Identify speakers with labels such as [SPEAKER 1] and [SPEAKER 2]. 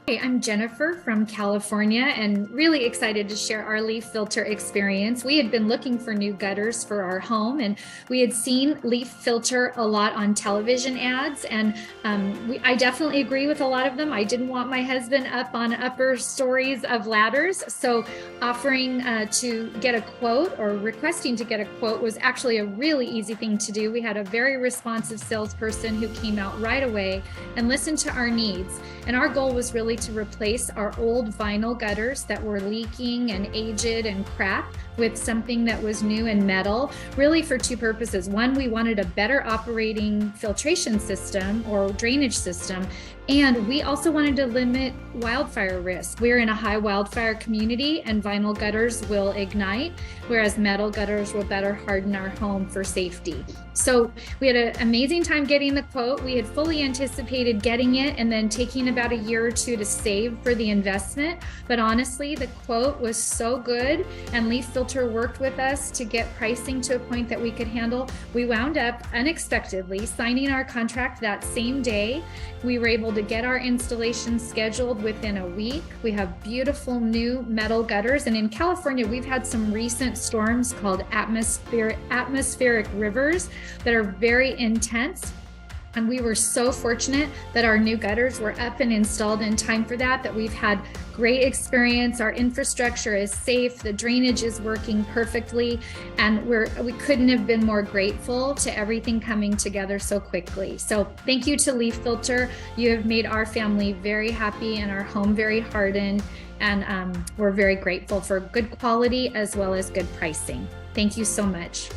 [SPEAKER 1] Hey, I'm Jennifer from California and really excited to share our LeafFilter experience. We had been looking for new gutters for our home, and we had seen LeafFilter a lot on television ads, and I definitely agree with a lot of them. I didn't want my husband up on upper stories of ladders, so offering to get a quote or requesting to get a quote was actually a really easy thing to do. We had a very responsive salesperson who came out right away and listened to our needs. And our goal was really to replace our old vinyl gutters that were leaking and aged and cracked with something that was new and metal, really for two purposes. One, we wanted a better operating filtration system or drainage system, and we also wanted to limit wildfire risk. We're in a high wildfire community, and vinyl gutters will ignite, whereas metal gutters will better harden our home for safety. So we had an amazing time getting the quote. We had fully anticipated getting it and then taking about a year or two to save for the investment. But honestly, the quote was so good, and LeafFilter worked with us to get pricing to a point that we could handle. We wound up unexpectedly signing our contract that same day. We were able to get our installation scheduled within a week. We have beautiful new metal gutters, and in California, we've had some recent storms called atmospheric rivers that are very intense. And we were so fortunate that our new gutters were up and installed in time for that we've had great experience. Our infrastructure is safe, the drainage is working perfectly, and we couldn't have been more grateful to everything coming together so quickly. So thank you to LeafFilter. You have made our family very happy and our home very hardened, and we're very grateful for good quality as well as good pricing. Thank you so much.